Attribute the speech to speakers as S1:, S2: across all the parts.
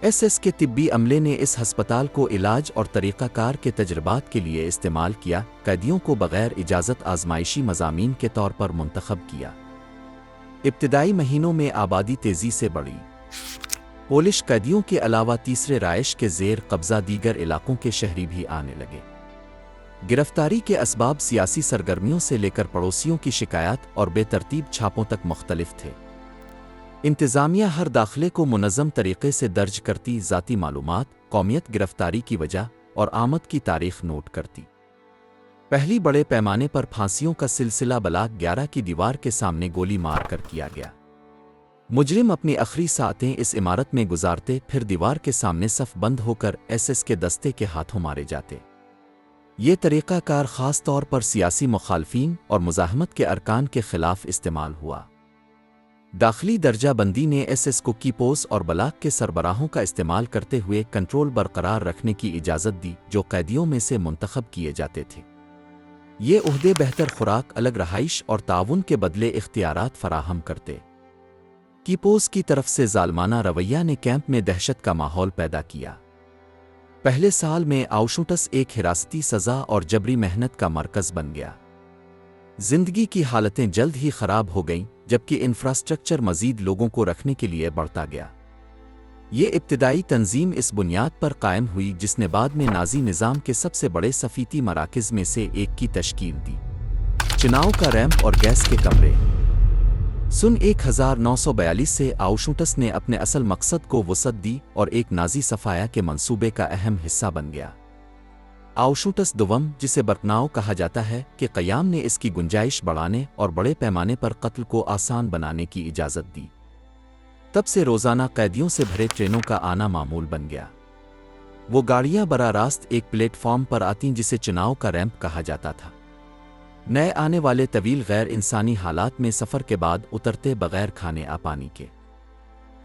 S1: S S کے طبی عملے نے اس ہسپتال کو علاج اور طریقہ کار کے تجربات کے لیے استعمال کیا، قیدیوں کو بغیر اجازت آزمائشی مضامین کے طور پر منتخب کیا۔ ابتدائی مہینوں میں آبادی تیزی سے بڑھی۔ پولش قیدیوں کے علاوہ تیسرے رائش کے زیر قبضہ دیگر علاقوں کے شہری بھی آنے لگے۔ گرفتاری کے اسباب سیاسی سرگرمیوں سے لے کر پڑوسیوں کی شکایات اور بے ترتیب چھاپوں تک مختلف تھے۔ انتظامیہ ہر داخلے کو منظم طریقے سے درج کرتی، ذاتی معلومات، قومیت، گرفتاری کی وجہ اور آمد کی تاریخ نوٹ کرتی۔ پہلی بڑے پیمانے پر پھانسیوں کا سلسلہ بلاک 11 کی دیوار کے سامنے گولی مار کر کیا گیا۔ مجرم اپنی آخری ساعتیں اس عمارت میں گزارتے، پھر دیوار کے سامنے صف بند ہو کر ایس ایس کے دستے کے ہاتھوں مارے جاتے۔ یہ طریقہ کار خاص طور پر سیاسی مخالفین اور مزاحمت کے ارکان کے خلاف استعمال ہوا۔ داخلی درجہ بندی نے ایس ایس کو کیپوس اور بلاک کے سربراہوں کا استعمال کرتے ہوئے کنٹرول برقرار رکھنے کی اجازت دی، جو قیدیوں میں سے منتخب کیے جاتے تھے۔ یہ عہدے بہتر خوراک، الگ رہائش اور تعاون کے بدلے اختیارات فراہم کرتے۔ کیپوس کی طرف سے ظالمانہ رویہ نے کیمپ میں دہشت کا ماحول پیدا کیا۔ پہلے سال میں آؤشوٹس ایک حراستی سزا اور جبری محنت کا مرکز بن گیا۔ زندگی کی حالتیں جلد ہی خراب ہو گئیں، جبکہ انفراسٹرکچر مزید لوگوں کو رکھنے کے لیے بڑھتا گیا۔ یہ ابتدائی تنظیم اس بنیاد پر قائم ہوئی جس نے بعد میں نازی نظام کے سب سے بڑے سفیتی مراکز میں سے ایک کی تشکیل دی۔ چناؤ کا ریمپ اور گیس کے کمرے۔ سن 1942 سے آؤشوٹس نے اپنے اصل مقصد کو وسعت دی اور ایک نازی صفایا کے منصوبے کا اہم حصہ بن گیا۔ آؤشوٹس دوم، جسے برکناؤ کہا جاتا ہے، کے قیام نے اس کی گنجائش بڑھانے اور بڑے پیمانے پر قتل کو آسان بنانے کی اجازت دی۔ تب سے روزانہ قیدیوں سے بھرے ٹرینوں کا آنا معمول بن گیا۔ وہ گاڑیاں براہ راست ایک پلیٹ فارم پر آتیں جسے چناؤ کا ریمپ کہا جاتا تھا۔ نئے آنے والے طویل غیر انسانی حالات میں سفر کے بعد اترتے بغیر کھانے پانی کے۔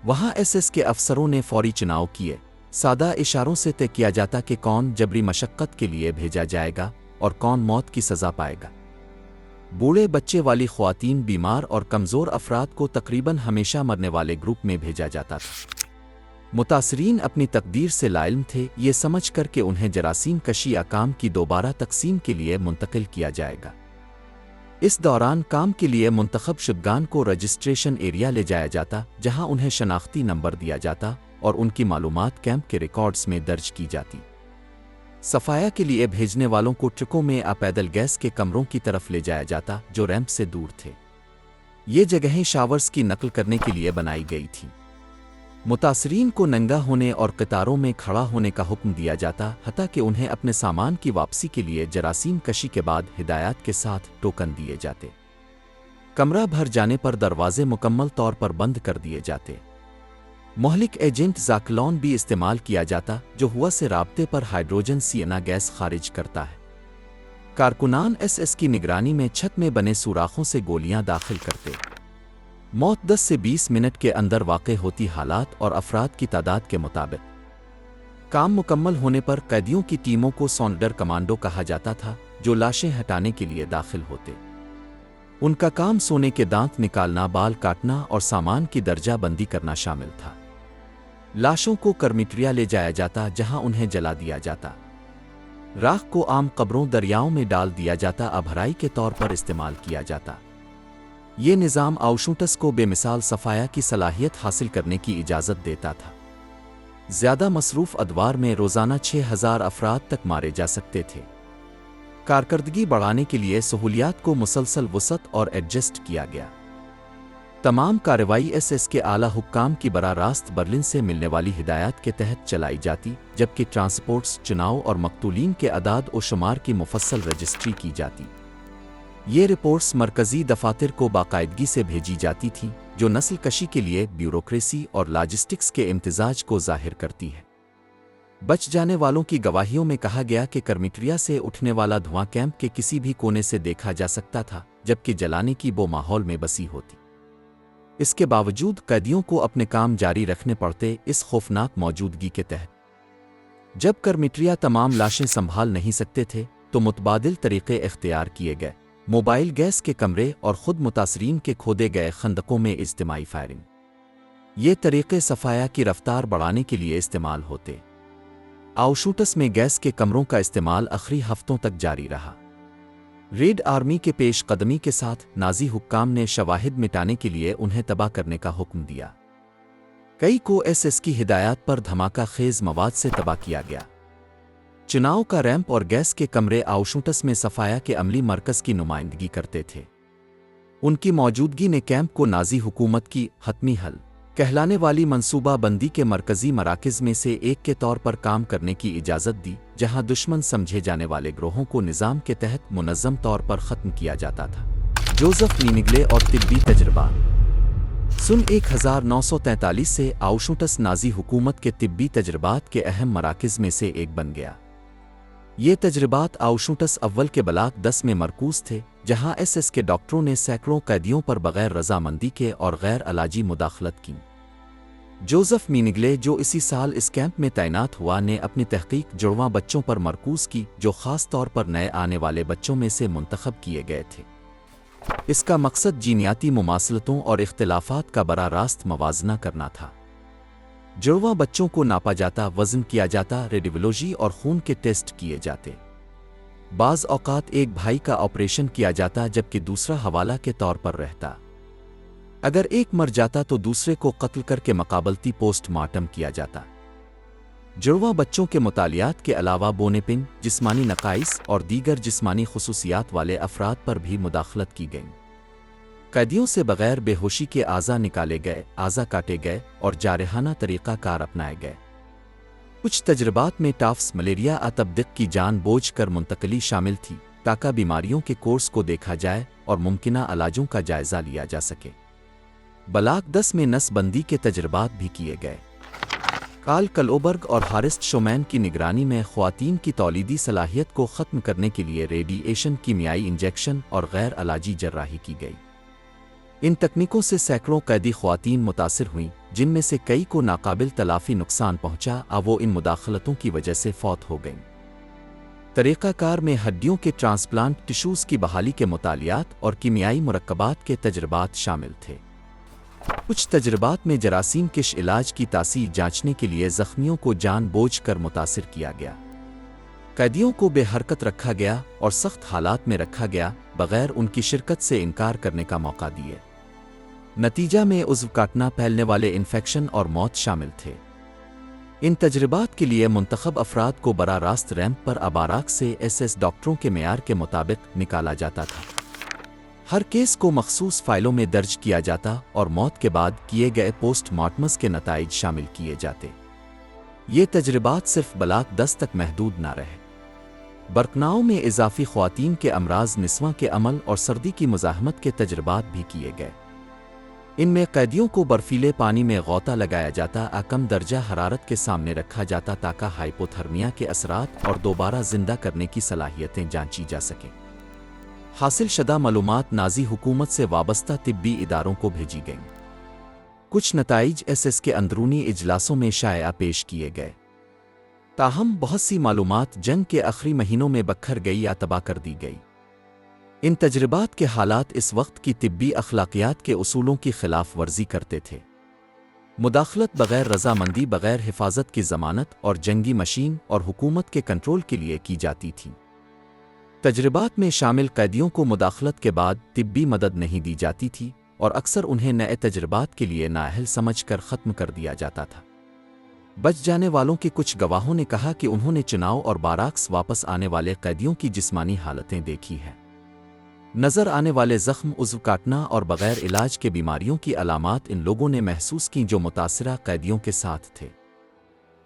S1: وہاں ایس ایس کے افسروں نے فوری چناؤ کیے۔ سادہ اشاروں سے طے کیا جاتا کہ کون جبری مشقت کے لیے بھیجا جائے گا اور کون موت کی سزا پائے گا۔ بوڑھے، بچے والی خواتین، بیمار اور کمزور افراد کو تقریباً ہمیشہ مرنے والے گروپ میں بھیجا جاتا تھا۔ متاثرین اپنی تقدیر سے لاعلم تھے، یہ سمجھ کر کہ انہیں جراثیم کشی اقام کی دوبارہ تقسیم کے لیے منتقل کیا جائے گا۔ اس دوران کام کے لیے منتخب شدگان کو رجسٹریشن ایریا لے جایا جاتا، جہاں انہیں شناختی نمبر دیا جاتا اور ان کی معلومات کیمپ کے ریکارڈز میں درج کی جاتی۔ صفایا کے لیے بھیجنے والوں کو ٹرکوں میں پیدل گیس کے کمروں کی طرف لے جایا جاتا جو ریمپ سے دور تھے۔ یہ جگہیں شاورز کی نقل کرنے کے لیے بنائی گئی تھیں۔ متاثرین کو ننگا ہونے اور قطاروں میں کھڑا ہونے کا حکم دیا جاتا، حتیٰ کہ انہیں اپنے سامان کی واپسی کے لیے جراثیم کشی کے بعد ہدایات کے ساتھ ٹوکن دیے جاتے۔ کمرہ بھر جانے پر دروازے مکمل طور پر بند کر دیے جاتے۔ مہلک ایجنٹ زاکلون بھی استعمال کیا جاتا، جو ہوا سے رابطے پر ہائیڈروجن سینا گیس خارج کرتا ہے۔ کارکنان ایس ایس کی نگرانی میں چھت میں بنے سوراخوں سے گولیاں داخل کرتے۔ موت 10 سے 20 منٹ کے اندر واقع ہوتی، حالات اور افراد کی تعداد کے مطابق۔ کام مکمل ہونے پر قیدیوں کی ٹیموں کو سونڈر کمانڈو کہا جاتا تھا، جو لاشیں ہٹانے کے لیے داخل ہوتے۔ ان کا کام سونے کے دانت نکالنا، بال کاٹنا اور سامان کی درجہ بندی کرنا شامل تھا۔ لاشوں کو کرمیٹریا لے جایا جاتا، جہاں انہیں جلا دیا جاتا۔ راکھ کو عام قبروں، دریاؤں میں ڈال دیا جاتا، ابھرائی کے طور پر استعمال کیا جاتا۔ یہ نظام آؤشوٹس کو بے مثال صفایا کی صلاحیت حاصل کرنے کی اجازت دیتا تھا۔ زیادہ مصروف ادوار میں روزانہ 6000 افراد تک مارے جا سکتے تھے۔ کارکردگی بڑھانے کے لیے سہولیات کو مسلسل وسعت اور ایڈجسٹ کیا گیا۔ تمام کارروائی ایس ایس کے اعلیٰ حکام کی براہ راست برلن سے ملنے والی ہدایات کے تحت چلائی جاتی، جبکہ ٹرانسپورٹس، چناؤ اور مقتولین کے اعداد و شمار کی مفصل رجسٹری کی جاتی۔ یہ رپورٹس مرکزی دفاتر کو باقاعدگی سے بھیجی جاتی تھیں، جو نسل کشی کے لیے بیوروکریسی اور لاجسٹکس کے امتزاج کو ظاہر کرتی ہے۔ بچ جانے والوں کی گواہیوں میں کہا گیا کہ کرمیٹریا سے اٹھنے والا دھواں کیمپ کے کسی بھی کونے سے دیکھا جا سکتا تھا، جبکہ جلانے کی بو ماحول میں بسی ہوتی۔ اس کے باوجود قیدیوں کو اپنے کام جاری رکھنے پڑتے، اس خوفناک موجودگی کے تحت۔ جب کرمیٹریا تمام لاشیں سنبھال نہیں سکتے تھے، تو متبادل طریقے اختیار کیے گئے: موبائل گیس کے کمرے اور خود متاثرین کے کھودے گئے خندقوں میں اجتماعی فائرنگ۔ یہ طریقے صفایا کی رفتار بڑھانے کے لیے استعمال ہوتے۔ آؤشوٹس میں گیس کے کمروں کا استعمال آخری ہفتوں تک جاری رہا۔ ریڈ آرمی کے پیش قدمی کے ساتھ نازی حکام نے شواہد مٹانے کے لیے انہیں تباہ کرنے کا حکم دیا۔ کئی کو ایس کی ہدایات پر دھماکہ خیز مواد سے تباہ کیا گیا۔ چناؤ کا ریمپ اور گیس کے کمرے آؤشوٹس میں صفایا کے عملی مرکز کی نمائندگی کرتے تھے۔ ان کی موجودگی نے کیمپ کو نازی حکومت کی حتمی حل کہلانے والی منصوبہ بندی کے مرکزی مراکز میں سے ایک کے طور پر کام کرنے کی اجازت دی، جہاں دشمن سمجھے جانے والے گروہوں کو نظام کے تحت منظم طور پر ختم کیا جاتا تھا۔ جوزف مینگلے اور طبی تجربات۔ سن 1943 سے آؤشوٹس نازی حکومت کے طبی تجربات کے اہم مراکز میں سے ایک بن گیا۔ یہ تجربات آؤشوٹس اول کے بلاک 10 میں مرکوز تھے، جہاں ایس کے ڈاکٹروں نے سینکڑوں قیدیوں پر بغیر رضامندی کے اور غیر علاجی مداخلت کی۔ جوزف مینگلے، جو اسی سال اس کیمپ میں تعینات ہوا، نے اپنی تحقیق جڑواں بچوں پر مرکوز کی، جو خاص طور پر نئے آنے والے بچوں میں سے منتخب کیے گئے تھے۔ اس کا مقصد جینیاتی مماثلتوں اور اختلافات کا براہ راست موازنہ کرنا تھا۔ جڑواں بچوں کو ناپا جاتا، وزن کیا جاتا، ریڈیولوجی اور خون کے ٹیسٹ کیے جاتے۔ بعض اوقات ایک بھائی کا آپریشن کیا جاتا جبکہ دوسرا حوالہ کے طور پر رہتا۔ اگر ایک مر جاتا تو دوسرے کو قتل کر کے مقابلتی پوسٹ مارٹم کیا جاتا۔ جڑواں بچوں کے مطالعات کے علاوہ بونیپنگ، جسمانی نقائص اور دیگر جسمانی خصوصیات والے افراد پر بھی مداخلت کی گئی۔ قیدیوں سے بغیر بے ہوشی کے اعضاء نکالے گئے، اعضاء کاٹے گئے اور جارحانہ طریقہ کار اپنائے گئے۔ کچھ تجربات میں ٹافس، ملیریا، تبدق کی جان بوجھ کر منتقلی شامل تھی تاکہ بیماریوں کے کورس کو دیکھا جائے اور ممکنہ علاجوں کا جائزہ لیا جا سکے۔ بلاک 10 میں نس بندی کے تجربات بھی کیے گئے۔ کارل کلوبرگ اور ہارسٹ شومین کی نگرانی میں خواتین کی تولیدی صلاحیت کو ختم کرنے کے لیے ریڈی ایشن، کیمیائی انجیکشن اور غیر علاجی جراحی کی گئی۔ ان تکنیکوں سے سینکڑوں قیدی خواتین متاثر ہوئیں، جن میں سے کئی کو ناقابل تلافی نقصان پہنچا، وہ ان مداخلتوں کی وجہ سے فوت ہو گئیں۔ طریقہ کار میں ہڈیوں کے ٹرانسپلانٹ، ٹشوز کی بحالی کے مطالعات اور کیمیائی مرکبات کے تجربات شامل تھے۔ کچھ تجربات میں جراثیم کش علاج کی تاثیر جانچنے کے لیے زخمیوں کو جان بوجھ کر متاثر کیا گیا۔ قیدیوں کو بے حرکت رکھا گیا اور سخت حالات میں رکھا گیا، بغیر ان کی شرکت سے انکار کرنے کا موقع دیے۔ نتیجہ میں عضو کاٹنا، پھیلنے والے انفیکشن اور موت شامل تھے۔ ان تجربات کے لیے منتخب افراد کو براہ راست ریمپ پر اباراک سے ایس ڈاکٹروں کے معیار کے مطابق نکالا جاتا تھا۔ ہر کیس کو مخصوص فائلوں میں درج کیا جاتا اور موت کے بعد کیے گئے پوسٹ مارٹمز کے نتائج شامل کیے جاتے۔ یہ تجربات صرف بلاک 10 تک محدود نہ رہے۔ برکناؤ میں اضافی خواتین کے امراض نسواں کے عمل اور سردی کی مزاحمت کے تجربات بھی کیے گئے۔ ان میں قیدیوں کو برفیلے پانی میں غوطہ لگایا جاتا، کم درجہ حرارت کے سامنے رکھا جاتا تاکہ ہائپوتھرمیا کے اثرات اور دوبارہ زندہ کرنے کی صلاحیتیں جانچی جا سکیں۔ حاصل شدہ معلومات نازی حکومت سے وابستہ طبی اداروں کو بھیجی گئیں۔ کچھ نتائج ایس کے اندرونی اجلاسوں میں شائع پیش کیے گئے۔ تاہم بہت سی معلومات جنگ کے آخری مہینوں میں بکھر گئی یا تباہ کر دی گئی۔ ان تجربات کے حالات اس وقت کی طبی اخلاقیات کے اصولوں کی خلاف ورزی کرتے تھے۔ مداخلت بغیر رضامندی، بغیر حفاظت کی ضمانت اور جنگی مشین اور حکومت کے کنٹرول کے لیے کی جاتی تھی۔ تجربات میں شامل قیدیوں کو مداخلت کے بعد طبی مدد نہیں دی جاتی تھی اور اکثر انہیں نئے تجربات کے لیے نااہل سمجھ کر ختم کر دیا جاتا تھا۔ بچ جانے والوں کے کچھ گواہوں نے کہا کہ انہوں نے چناؤ اور باراکس واپس آنے والے قیدیوں کی جسمانی حالتیں دیکھی ہیں۔ نظر آنے والے زخم، عضو کاٹنا اور بغیر علاج کے بیماریوں کی علامات ان لوگوں نے محسوس کیں جو متاثرہ قیدیوں کے ساتھ تھے۔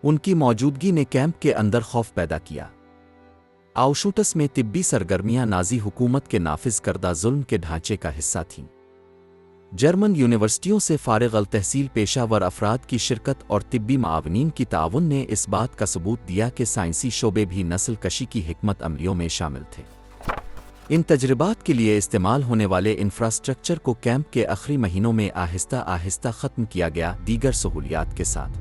S1: ان کی موجودگی نے کیمپ کے اندر خوف پیدا کیا۔ آؤشوٹس میں طبی سرگرمیاں نازی حکومت کے نافذ کردہ ظلم کے ڈھانچے کا حصہ تھیں۔ جرمن یونیورسٹیوں سے فارغ التحصیل پیشہ ور افراد کی شرکت اور طبی معاونین کی تعاون نے اس بات کا ثبوت دیا کہ سائنسی شعبے بھی نسل کشی کی حکمت عملیوں میں شامل تھے۔ ان تجربات کے لیے استعمال ہونے والے انفراسٹرکچر کو کیمپ کے آخری مہینوں میں آہستہ آہستہ ختم کیا گیا، دیگر سہولیات کے ساتھ۔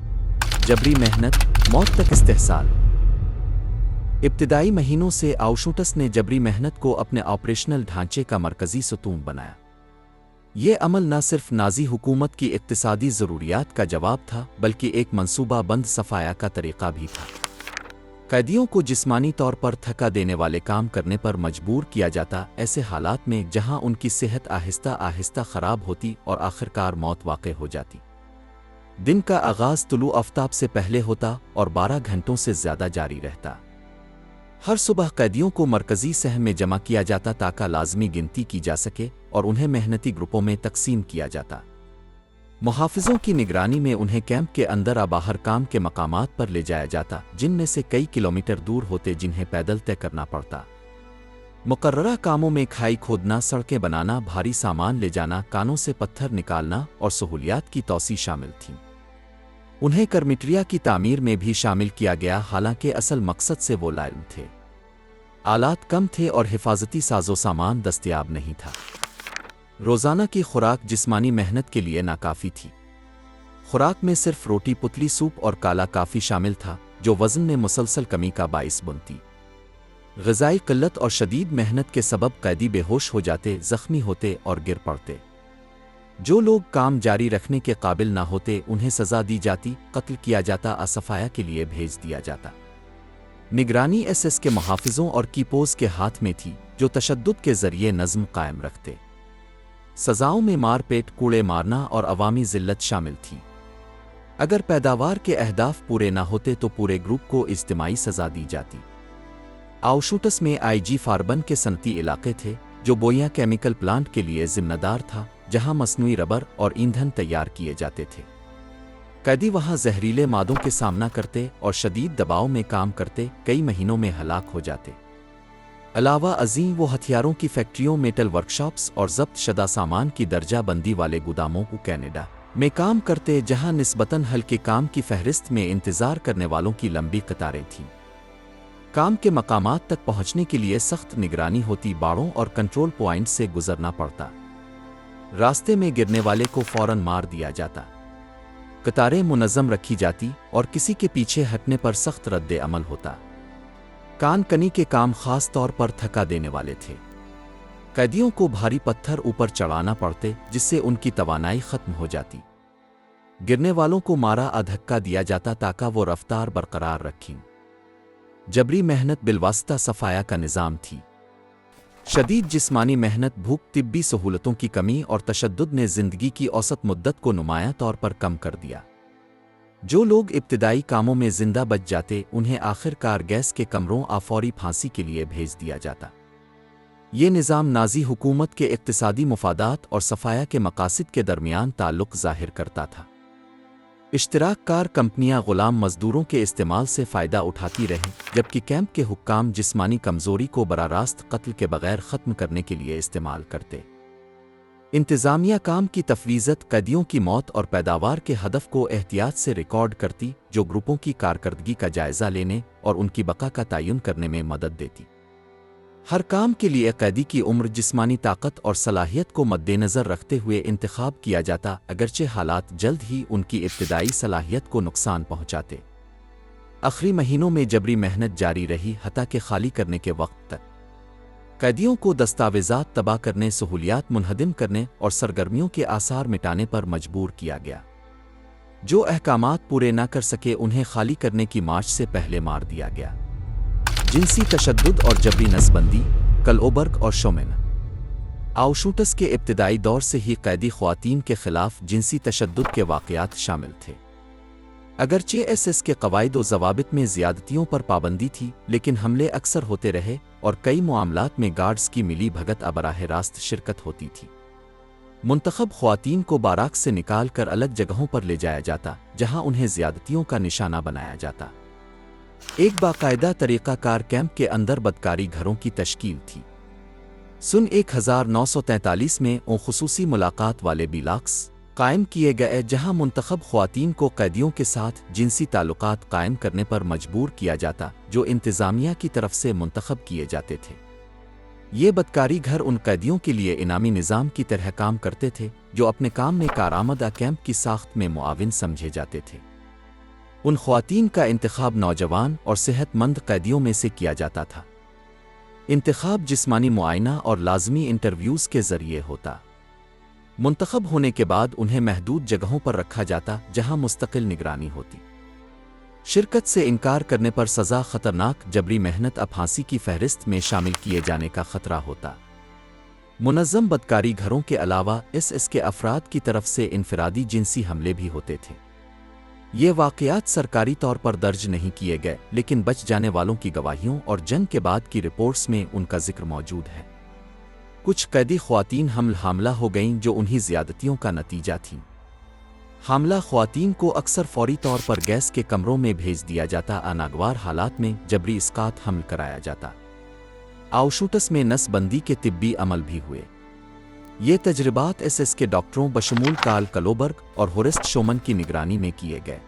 S1: جبری محنت، موت تک استحصال۔ ابتدائی مہینوں سے آؤشوٹس نے جبری محنت کو اپنے آپریشنل ڈھانچے کا مرکزی ستون بنایا۔ یہ عمل نہ صرف نازی حکومت کی اقتصادی ضروریات کا جواب تھا بلکہ ایک منصوبہ بند صفایا کا طریقہ بھی تھا۔ قیدیوں کو جسمانی طور پر تھکا دینے والے کام کرنے پر مجبور کیا جاتا، ایسے حالات میں جہاں ان کی صحت آہستہ آہستہ خراب ہوتی اور آخرکار موت واقع ہو جاتی۔ دن کا آغاز طلوع آفتاب سے پہلے ہوتا اور 12 گھنٹوں سے زیادہ جاری رہتا۔ ہر صبح قیدیوں کو مرکزی صحن میں جمع کیا جاتا تاکہ لازمی گنتی کی جا سکے اور انہیں محنتی گروپوں میں تقسیم کیا جاتا۔ محافظوں کی نگرانی میں انہیں کیمپ کے اندر یا باہر کام کے مقامات پر لے جایا جاتا، جن میں سے کئی کلومیٹر دور ہوتے جنہیں پیدل طے کرنا پڑتا۔ مقررہ کاموں میں کھائی کھودنا، سڑکیں بنانا، بھاری سامان لے جانا، کانوں سے پتھر نکالنا اور سہولیات کی توسیع شامل تھیں۔ انہیں کرمٹریا کی تعمیر میں بھی شامل کیا گیا، حالانکہ اصل مقصد سے وہ لائل تھے۔ آلات کم تھے اور حفاظتی سازو سامان دستیاب نہیں تھا۔ روزانہ کی خوراک جسمانی محنت کے لیے ناکافی تھی۔ خوراک میں صرف روٹی، پتلی سوپ اور کالا کافی شامل تھا، جو وزن میں مسلسل کمی کا باعث بنتی۔ غذائی قلت اور شدید محنت کے سبب قیدی بے ہوش ہو جاتے، زخمی ہوتے اور گر پڑتے۔ جو لوگ کام جاری رکھنے کے قابل نہ ہوتے انہیں سزا دی جاتی، قتل کیا جاتا، صفایا کے لیے بھیج دیا جاتا۔ نگرانی ایس کے محافظوں اور کیپوز کے ہاتھ میں تھی، جو تشدد کے ذریعے نظم قائم رکھتے۔ سزاؤں میں مار پیٹ، کوڑے مارنا اور عوامی ذلت شامل تھی۔ اگر پیداوار کے اہداف پورے نہ ہوتے تو پورے گروپ کو اجتماعی سزا دی جاتی۔ آؤشوٹس میں آئی جی فاربن کے صنعتی علاقے تھے، جو بویا کیمیکل پلانٹ کے لیے ذمہ دار تھا، جہاں مصنوعی ربر اور ایندھن تیار کیے جاتے تھے۔ قیدی وہاں زہریلے مادوں کے سامنا کرتے اور شدید دباؤ میں کام کرتے، کئی مہینوں میں ہلاک ہو جاتے۔ علاوہ ازیں وہ ہتھیاروں کی فیکٹریوں، میٹل ورکشاپس اور ضبط شدہ سامان کی درجہ بندی والے گوداموں کو کینیڈا میں کام کرتے، جہاں نسبتاً ہلکے کام کی فہرست میں انتظار کرنے والوں کی لمبی قطاریں تھیں۔ کام کے مقامات تک پہنچنے کے لیے سخت نگرانی ہوتی، باڑوں اور کنٹرول پوائنٹ سے گزرنا پڑتا۔ راستے میں گرنے والے کو فوراً مار دیا جاتا۔ قطاریں منظم رکھی جاتی اور کسی کے پیچھے ہٹنے پر سخت رد عمل ہوتا۔ کان کنی کے کام خاص طور پر تھکا دینے والے تھے۔ قیدیوں کو بھاری پتھر اوپر چڑھانا پڑتے، جس سے ان کی توانائی ختم ہو جاتی۔ گرنے والوں کو مارا دھکا دیا جاتا تاکہ وہ رفتار برقرار رکھیں۔ جبری محنت بالواسطہ صفایا کا نظام تھی۔ شدید جسمانی محنت، بھوک، طبی سہولتوں کی کمی اور تشدد نے زندگی کی اوسط مدت کو نمایاں طور پر کم کر دیا۔ جو لوگ ابتدائی کاموں میں زندہ بچ جاتے انہیں آخر کار گیس کے کمروں فوری پھانسی کے لیے بھیج دیا جاتا۔ یہ نظام نازی حکومت کے اقتصادی مفادات اور صفایا کے مقاصد کے درمیان تعلق ظاہر کرتا تھا۔ اشتراک کار کمپنیاں غلام مزدوروں کے استعمال سے فائدہ اٹھاتی رہیں، جبکہ کیمپ کے حکام جسمانی کمزوری کو براہ راست قتل کے بغیر ختم کرنے کے لیے استعمال کرتے۔ انتظامیہ کام کی تفویضات قیدیوں کی موت اور پیداوار کے ہدف کو احتیاط سے ریکارڈ کرتی، جو گروپوں کی کارکردگی کا جائزہ لینے اور ان کی بقا کا تعین کرنے میں مدد دیتی۔ ہر کام کے لیے قیدی کی عمر، جسمانی طاقت اور صلاحیت کو مد نظر رکھتے ہوئے انتخاب کیا جاتا، اگرچہ حالات جلد ہی ان کی ابتدائی صلاحیت کو نقصان پہنچاتے۔ آخری مہینوں میں جبری محنت جاری رہی، حتیٰ کہ خالی کرنے کے وقت تک۔ قیدیوں کو دستاویزات تباہ کرنے، سہولیات منہدم کرنے اور سرگرمیوں کے آثار مٹانے پر مجبور کیا گیا۔ جو احکامات پورے نہ کر سکے انہیں خالی کرنے کی مارچ سے پہلے مار دیا گیا۔ جنسی تشدد اور جبری نسبندی، کلوبرگ اور شومن۔ آؤشوٹس کے ابتدائی دور سے ہی قیدی خواتین کے خلاف جنسی تشدد کے واقعات شامل تھے۔ اگرچہ ایس کے قواعد و ضوابط میں زیادتیوں پر پابندی تھی، لیکن حملے اکثر ہوتے رہے اور کئی معاملات میں گارڈز کی ملی بھگت براہ راست شرکت ہوتی تھی۔ منتخب خواتین کو باراک سے نکال کر الگ جگہوں پر لے جایا جاتا، جہاں انہیں زیادتیوں کا نشانہ بنایا جاتا۔ ایک باقاعدہ طریقہ کار کیمپ کے اندر بدکاری گھروں کی تشکیل تھی۔ سن 1943 میں خصوصی ملاقات والے بیلاکس قائم کیے گئے، جہاں منتخب خواتین کو قیدیوں کے ساتھ جنسی تعلقات قائم کرنے پر مجبور کیا جاتا، جو انتظامیہ کی طرف سے منتخب کیے جاتے تھے۔ یہ بدکاری گھر ان قیدیوں کے لیے انعامی نظام کی طرح کام کرتے تھے جو اپنے کام میں کارآمد کیمپ کی ساخت میں معاون سمجھے جاتے تھے۔ ان خواتین کا انتخاب نوجوان اور صحت مند قیدیوں میں سے کیا جاتا تھا۔ انتخاب جسمانی معائنہ اور لازمی انٹرویوز کے ذریعے ہوتا۔ منتخب ہونے کے بعد انہیں محدود جگہوں پر رکھا جاتا جہاں مستقل نگرانی ہوتی۔ شرکت سے انکار کرنے پر سزا خطرناک جبری محنت اب پھانسی کی فہرست میں شامل کیے جانے کا خطرہ ہوتا۔ منظم بدکاری گھروں کے علاوہ اس کے افراد کی طرف سے انفرادی جنسی حملے بھی ہوتے تھے۔ یہ واقعات سرکاری طور پر درج نہیں کیے گئے، لیکن بچ جانے والوں کی گواہیوں اور جنگ کے بعد کی رپورٹس میں ان کا ذکر موجود ہے۔ کچھ قیدی خواتین حاملہ ہو گئیں جو انہی زیادتیوں کا نتیجہ تھیں۔ حاملہ خواتین کو اکثر فوری طور پر گیس کے کمروں میں بھیج دیا جاتا، ناگوار حالات میں جبری اسقاط حمل کرایا جاتا۔ آؤشوٹس میں نس بندی کے طبی عمل بھی ہوئے۔ یہ تجربات اس کے ڈاکٹروں بشمول کارل کلوبرگ اور ہورسٹ شومن کی نگرانی میں کیے گئے۔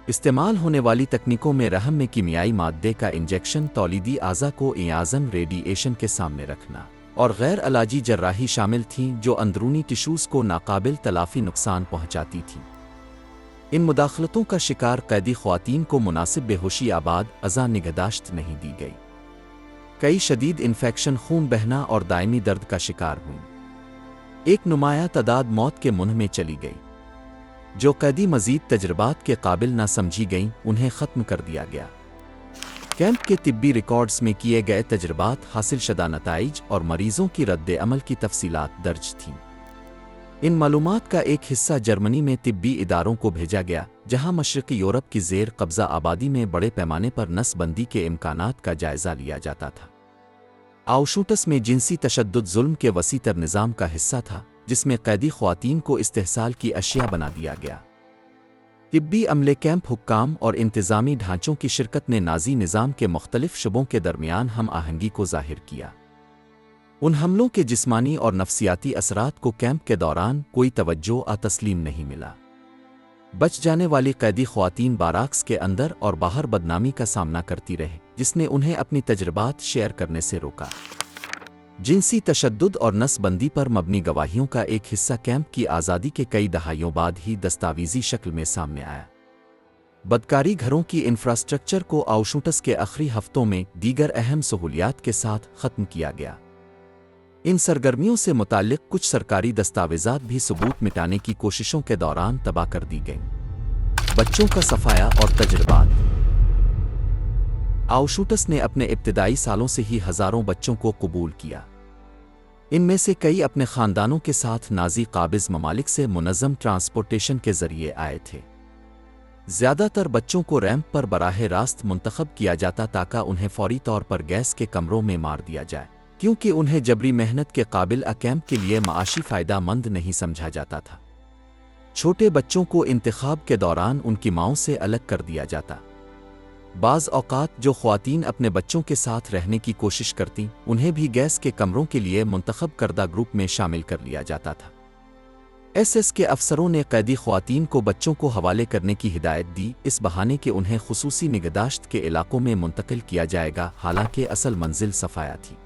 S1: استعمال ہونے والی تکنیکوں میں رحم میں کیمیائی مادے کا انجیکشن، تولیدی اعضاء کو اعظم ریڈی ایشن کے سامنے رکھنا اور غیر علاجی جراحی شامل تھیں جو اندرونی ٹشوز کو ناقابل تلافی نقصان پہنچاتی تھیں۔ ان مداخلتوں کا شکار قیدی خواتین کو مناسب بے ہوشی آباد اعضاء نگہداشت نہیں دی گئی۔ کئی شدید انفیکشن، خون بہنا اور دائمی درد کا شکار ہوئیں۔ ایک نمایاں تعداد موت کے منہ میں چلی گئی۔ جو قیدی مزید تجربات کے قابل نہ سمجھی گئیں انہیں ختم کر دیا گیا۔ کیمپ کے طبی ریکارڈز میں کیے گئے تجربات، حاصل شدہ نتائج اور مریضوں کی رد عمل کی تفصیلات درج تھیں۔ ان معلومات کا ایک حصہ جرمنی میں طبی اداروں کو بھیجا گیا، جہاں مشرقی یورپ کی زیر قبضہ آبادی میں بڑے پیمانے پر نس بندی کے امکانات کا جائزہ لیا جاتا تھا۔ آؤشوٹس میں جنسی تشدد ظلم کے وسیع تر نظام کا حصہ تھا، جس میں قیدی خواتین کو استحصال کی اشیاء بنا دیا گیا۔ طبی عملے، کیمپ حکام اور انتظامی ڈھانچوں کی شرکت نے نازی نظام کے مختلف شعبوں کے درمیان ہم آہنگی کو ظاہر کیا۔ ان حملوں کے جسمانی اور نفسیاتی اثرات کو کیمپ کے دوران کوئی توجہ تسلیم نہیں ملا۔ بچ جانے والی قیدی خواتین باراکس کے اندر اور باہر بدنامی کا سامنا کرتی رہے، جس نے انہیں اپنی تجربات شیئر کرنے سے روکا۔ جنسی تشدد اور نس بندی پر مبنی گواہیوں کا ایک حصہ کیمپ کی آزادی کے کئی دہائیوں بعد ہی دستاویزی شکل میں سامنے آیا۔ بدکاری گھروں کی انفراسٹرکچر کو آؤشوٹس کے آخری ہفتوں میں دیگر اہم سہولیات کے ساتھ ختم کیا گیا۔ ان سرگرمیوں سے متعلق کچھ سرکاری دستاویزات بھی ثبوت مٹانے کی کوششوں کے دوران تباہ کر دی گئیں۔ بچوں کا صفایا اور تجربات۔ آؤشوٹس نے اپنے ابتدائی سالوں سے ہی ہزاروں بچوں کو قبول کیا۔ ان میں سے کئی اپنے خاندانوں کے ساتھ نازی قابض ممالک سے منظم ٹرانسپورٹیشن کے ذریعے آئے تھے۔ زیادہ تر بچوں کو ریمپ پر براہ راست منتخب کیا جاتا تاکہ انہیں فوری طور پر گیس کے کمروں میں مار دیا جائے، کیونکہ انہیں جبری محنت کے قابل کیمپ کے لیے معاشی فائدہ مند نہیں سمجھا جاتا تھا۔ چھوٹے بچوں کو انتخاب کے دوران ان کی ماؤں سے الگ کر دیا جاتا۔ بعض اوقات جو خواتین اپنے بچوں کے ساتھ رہنے کی کوشش کرتیں انہیں بھی گیس کے کمروں کے لیے منتخب کردہ گروپ میں شامل کر لیا جاتا تھا۔ ایس کے افسروں نے قیدی خواتین کو بچوں کو حوالے کرنے کی ہدایت دی، اس بہانے کہ انہیں خصوصی نگہداشت کے علاقوں میں منتقل کیا جائے گا، حالانکہ اصل منزل صفایا تھی۔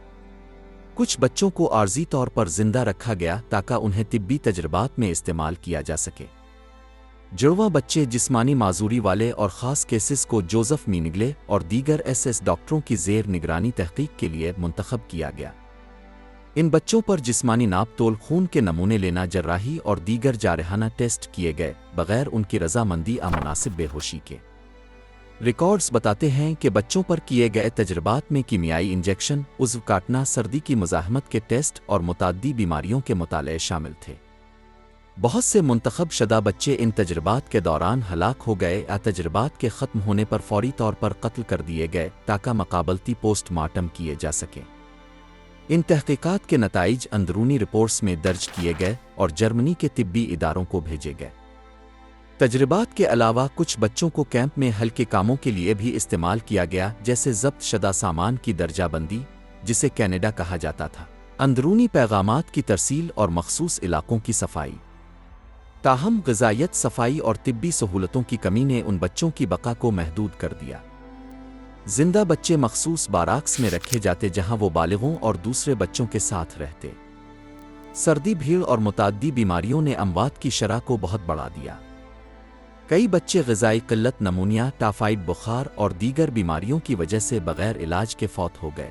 S1: کچھ بچوں کو عارضی طور پر زندہ رکھا گیا تاکہ انہیں طبی تجربات میں استعمال کیا جا سکے۔ جڑواں بچے جسمانی معذوری والے اور خاص کیسز کو جوزف مینگلے اور دیگر ایس ڈاکٹروں کی زیر نگرانی تحقیق کے لیے منتخب کیا گیا۔ ان بچوں پر جسمانی ناپ تول، خون کے نمونے لینا، جراحی اور دیگر جارحانہ ٹیسٹ کیے گئے بغیر ان کی رضامندی مناسب بے ہوشی کے۔ ریکارڈز بتاتے ہیں کہ بچوں پر کیے گئے تجربات میں کیمیائی انجیکشن، عضو کاٹنا، سردی کی مزاحمت کے ٹیسٹ اور متعدی بیماریوں کے مطالعے شامل تھے۔ بہت سے منتخب شدہ بچے ان تجربات کے دوران ہلاک ہو گئے یا تجربات کے ختم ہونے پر فوری طور پر قتل کر دیے گئے تاکہ مقابلتی پوسٹ مارٹم کیے جا سکیں۔ ان تحقیقات کے نتائج اندرونی رپورٹس میں درج کیے گئے اور جرمنی کے طبی اداروں کو بھیجے گئے۔ تجربات کے علاوہ کچھ بچوں کو کیمپ میں ہلکے کاموں کے لیے بھی استعمال کیا گیا، جیسے ضبط شدہ سامان کی درجہ بندی، جسے کینیڈا کہا جاتا تھا، اندرونی پیغامات کی ترسیل اور مخصوص علاقوں کی صفائی۔ تاہم غذائیت، صفائی اور طبی سہولتوں کی کمی نے ان بچوں کی بقا کو محدود کر دیا۔ زندہ بچے مخصوص باراکس میں رکھے جاتے جہاں وہ بالغوں اور دوسرے بچوں کے ساتھ رہتے۔ سردی، بھیڑ اور متعدی بیماریوں نے اموات کی شرح کو بہت بڑھا دیا۔ کئی بچے غذائی قلت، نمونیا، ٹافائیڈ بخار اور دیگر بیماریوں کی وجہ سے بغیر علاج کے فوت ہو گئے۔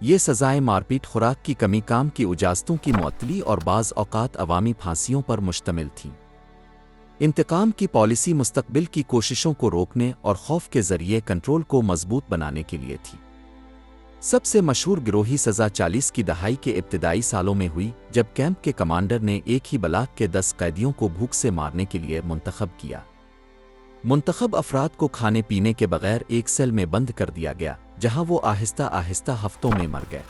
S1: یہ سزائیں مارپیٹ، خوراک کی کمی، کام کی اجازتوں کی معطلی اور بعض اوقات عوامی پھانسیوں پر مشتمل تھیں۔ انتقام کی پالیسی مستقبل کی کوششوں کو روکنے اور خوف کے ذریعے کنٹرول کو مضبوط بنانے کے لیے تھی۔ سب سے مشہور گروہی سزا 40 کی دہائی کے ابتدائی سالوں میں ہوئی، جب کیمپ کے کمانڈر نے ایک ہی بلاک کے 10 قیدیوں کو بھوک سے مارنے کے لیے منتخب کیا۔ منتخب افراد کو کھانے پینے کے بغیر ایک سیل میں بند کر دیا گیا، جہاں وہ آہستہ آہستہ ہفتوں میں مر گئے۔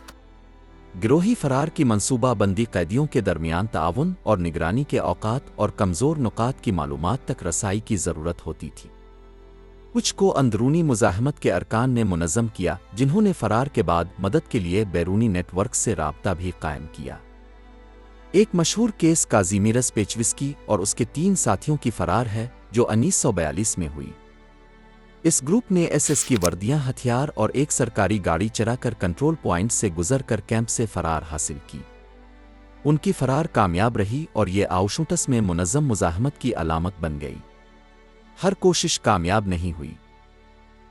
S1: گروہی فرار کی منصوبہ بندی قیدیوں کے درمیان تعاون اور نگرانی کے اوقات اور کمزور نقاط کی معلومات تک رسائی کی ضرورت ہوتی تھی۔ کچھ کو اندرونی مزاحمت کے ارکان نے منظم کیا، جنہوں نے فرار کے بعد مدد کے لیے بیرونی نیٹ ورک سے رابطہ بھی قائم کیا۔ ایک مشہور کیس کازیمیرس پیچوسکی اور اس کے 3 ساتھیوں کی فرار ہے، جو 1942 میں ہوئی۔ اس گروپ نے ایس کی وردیاں، ہتھیار اور ایک سرکاری گاڑی چرا کر کنٹرول پوائنٹ سے گزر کر کیمپ سے فرار حاصل کی۔ ان کی فرار کامیاب رہی اور یہ آؤشوٹس میں منظم مزاحمت کی علامت بن گئی۔ ہر کوشش کامیاب نہیں ہوئی۔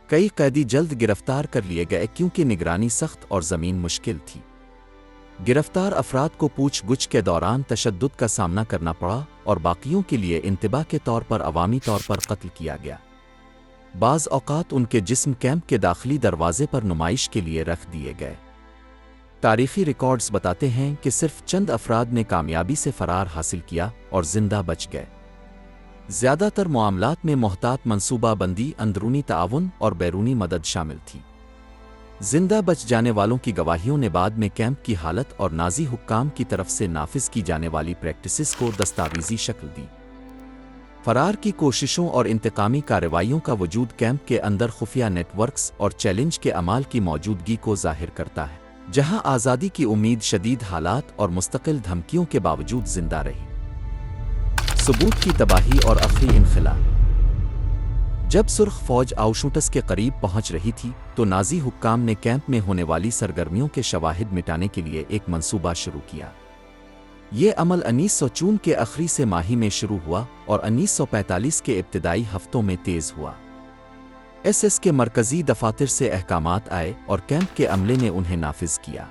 S1: کئی قیدی جلد گرفتار کر لیے گئے کیونکہ نگرانی سخت اور زمین مشکل تھی۔ گرفتار افراد کو پوچھ گچھ کے دوران تشدد کا سامنا کرنا پڑا اور باقیوں کے لیے انتباہ کے طور پر عوامی طور پر قتل کیا گیا۔ بعض اوقات ان کے جسم کیمپ کے داخلی دروازے پر نمائش کے لیے رکھ دیے گئے۔ تاریخی ریکارڈز بتاتے ہیں کہ صرف چند افراد نے کامیابی سے فرار حاصل کیا اور زندہ بچ گئے۔ زیادہ تر معاملات میں محتاط منصوبہ بندی، اندرونی تعاون اور بیرونی مدد شامل تھی۔ زندہ بچ جانے والوں کی گواہیوں نے بعد میں کیمپ کی حالت اور نازی حکام کی طرف سے نافذ کی جانے والی پریکٹسز کو دستاویزی شکل دی۔ فرار کی کوششوں اور انتقامی کارروائیوں کا وجود کیمپ کے اندر خفیہ نیٹ ورکس اور چیلنج کے اعمال کی موجودگی کو ظاہر کرتا ہے، جہاں آزادی کی امید شدید حالات اور مستقل دھمکیوں کے باوجود زندہ رہی۔ ثبوت کی تباہی اور آخری انخلا۔ جب سرخ فوج آؤشوٹس کے قریب پہنچ رہی تھی تو نازی حکام نے کیمپ میں ہونے والی سرگرمیوں کے شواہد مٹانے کے لیے ایک منصوبہ شروع کیا۔ یہ عمل 1954 کے آخری سے ماہی میں شروع ہوا اور 1945 کے ابتدائی ہفتوں میں تیز ہوا۔ ایس کے مرکزی دفاتر سے احکامات آئے اور کیمپ کے عملے نے انہیں نافذ کیا۔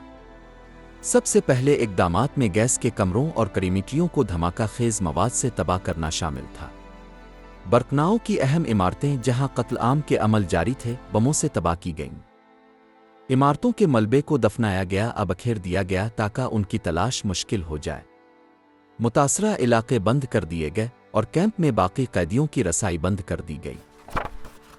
S1: سب سے پہلے اقدامات میں گیس کے کمروں اور کریمیٹریوں کو دھماکہ خیز مواد سے تباہ کرنا شامل تھا۔ برکناؤ کی اہم عمارتیں جہاں قتل عام کے عمل جاری تھے، بموں سے تباہ کی گئیں۔ عمارتوں کے ملبے کو دفنایا گیا، بکھیر دیا گیا تاکہ ان کی تلاش مشکل ہو جائے۔ متاثرہ علاقے بند کر دیے گئے اور کیمپ میں باقی قیدیوں کی رسائی بند کر دی گئی۔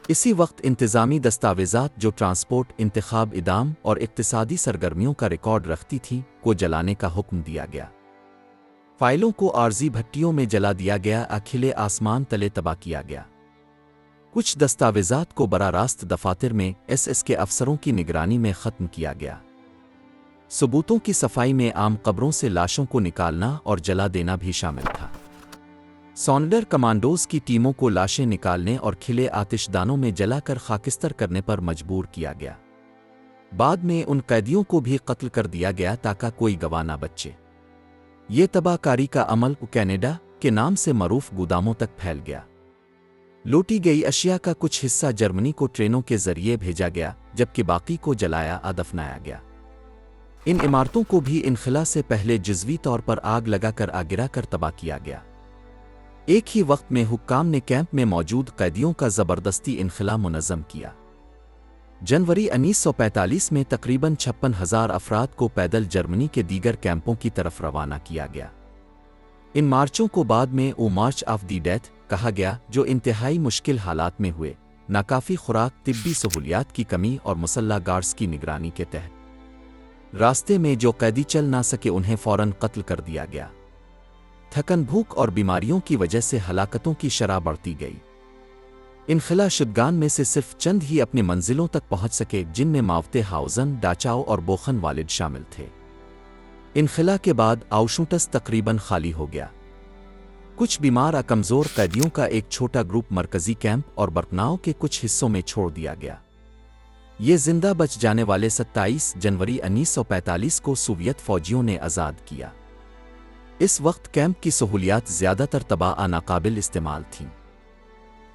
S1: اسی وقت انتظامی دستاویزات جو ٹرانسپورٹ، انتخاب، اعدام اور اقتصادی سرگرمیوں کا ریکارڈ رکھتی تھیں کو جلانے کا حکم دیا گیا۔ فائلوں کو عارضی بھٹیوں میں جلا دیا گیا، کھلے آسمان تلے تباہ کیا گیا۔ کچھ دستاویزات کو براہ راست دفاتر میں ایس کے افسروں کی نگرانی میں ختم کیا گیا۔ ثبوتوں کی صفائی میں عام قبروں سے لاشوں کو نکالنا اور جلا دینا بھی شامل تھا۔ سونڈر کمانڈوز کی ٹیموں کو لاشیں نکالنے اور کھلے آتش دانوں میں جلا کر خاکستر کرنے پر مجبور کیا گیا۔ بعد میں ان قیدیوں کو بھی قتل کر دیا گیا تاکہ کوئی گواہ نہ بچے۔ یہ تباہ کاری کا عمل کینیڈا کے نام سے معروف گوداموں تک پھیل گیا۔ لوٹی گئی اشیاء کا کچھ حصہ جرمنی کو ٹرینوں کے ذریعے بھیجا گیا، جبکہ باقی کو جلایا دفنایا گیا۔ ان عمارتوں کو بھی انخلا سے پہلے جزوی طور پر آگ لگا کر گرا کر تباہ کیا گیا۔ ایک ہی وقت میں حکام نے کیمپ میں موجود قیدیوں کا زبردستی انخلا منظم کیا۔ جنوری 1945 میں تقریباً 56,000 افراد کو پیدل جرمنی کے دیگر کیمپوں کی طرف روانہ کیا گیا۔ ان مارچوں کو بعد میں مارچ آف دی ڈیتھ کہا گیا، جو انتہائی مشکل حالات میں ہوئے، ناکافی خوراک، طبی سہولیات کی کمی اور مسلح گارڈز کی نگرانی کے تحت۔ راستے میں جو قیدی چل نہ سکے انہیں فوراً قتل کر دیا گیا۔ تھکن، بھوک اور بیماریوں کی وجہ سے ہلاکتوں کی شرح بڑھتی گئی۔ انخلا شدگان میں سے صرف چند ہی اپنی منزلوں تک پہنچ سکے، جن میں ماوتے ہاؤزن، ڈاچاؤ اور بوخن والد شامل تھے۔ انخلا کے بعد آؤشوٹس تقریباً خالی ہو گیا۔ کچھ بیمار کمزور قیدیوں کا ایک چھوٹا گروپ مرکزی کیمپ اور برکناؤ کے کچھ حصوں میں چھوڑ دیا گیا۔ یہ زندہ بچ جانے والے 27 جنوری 1945 کو سوویت فوجیوں نے آزاد کیا۔ اس وقت کیمپ کی سہولیات زیادہ تر تباہ ناقابل استعمال تھیں۔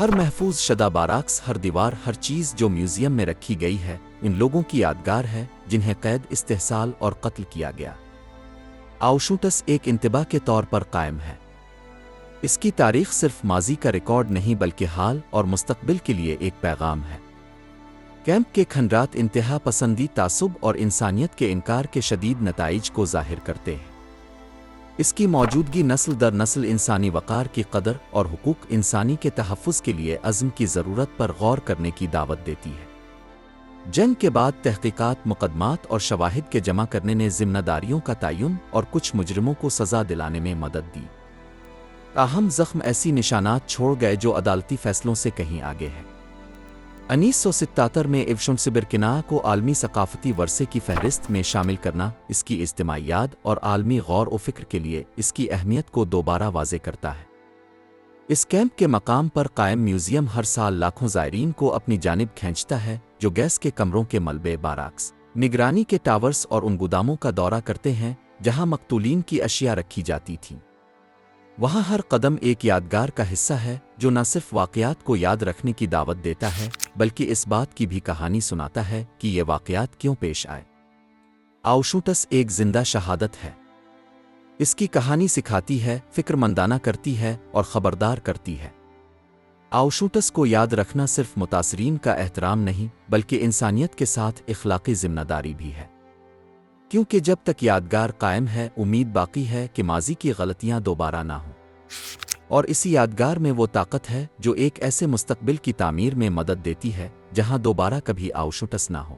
S1: ہر محفوظ شدہ باراکس، ہر دیوار، ہر چیز جو میوزیم میں رکھی گئی ہے، ان لوگوں کی یادگار ہے جنہیں قید، استحصال اور قتل کیا گیا۔ آؤشوٹس ایک انتباہ کے طور پر قائم ہے۔ اس کی تاریخ صرف ماضی کا ریکارڈ نہیں بلکہ حال اور مستقبل کے لیے ایک پیغام ہے۔ کیمپ کے کھنڈرات انتہا پسندی، تعصب اور انسانیت کے انکار کے شدید نتائج کو ظاہر کرتے ہیں۔ اس کی موجودگی نسل در نسل انسانی وقار کی قدر اور حقوق انسانی کے تحفظ کے لیے عزم کی ضرورت پر غور کرنے کی دعوت دیتی ہے۔ جنگ کے بعد تحقیقات، مقدمات اور شواہد کے جمع کرنے نے ذمہ داریوں کا تعین اور کچھ مجرموں کو سزا دلانے میں مدد دی۔ تاہم زخم ایسی نشانات چھوڑ گئے جو عدالتی فیصلوں سے کہیں آگے ہے۔ 1977 میں ایوشنسبرکناہ کو عالمی ثقافتی ورثے کی فہرست میں شامل کرنا اس کی اجتماعیات اور عالمی غور و فکر کے لیے اس کی اہمیت کو دوبارہ واضح کرتا ہے۔ اس کیمپ کے مقام پر قائم میوزیم ہر سال لاکھوں زائرین کو اپنی جانب کھینچتا ہے جو گیس کے کمروں کے ملبے، باراکس، نگرانی کے ٹاورز اور ان گوداموں کا دورہ کرتے ہیں جہاں مقتولین کی اشیاء رکھی جاتی تھیں۔ وہاں ہر قدم ایک یادگار کا حصہ ہے جو نہ صرف واقعات کو یاد رکھنے کی دعوت دیتا ہے بلکہ اس بات کی بھی کہانی سناتا ہے کہ یہ واقعات کیوں پیش آئے۔ آؤشوٹس ایک زندہ شہادت ہے۔ اس کی کہانی سکھاتی ہے، فکر مندانہ کرتی ہے اور خبردار کرتی ہے۔ آؤشوٹس کو یاد رکھنا صرف متاثرین کا احترام نہیں بلکہ انسانیت کے ساتھ اخلاقی ذمہ داری بھی ہے، کیونکہ جب تک یادگار قائم ہے امید باقی ہے کہ ماضی کی غلطیاں دوبارہ نہ ہوں، اور اسی یادگار میں وہ طاقت ہے جو ایک ایسے مستقبل کی تعمیر میں مدد دیتی ہے جہاں دوبارہ کبھی آؤشوٹس نہ ہو۔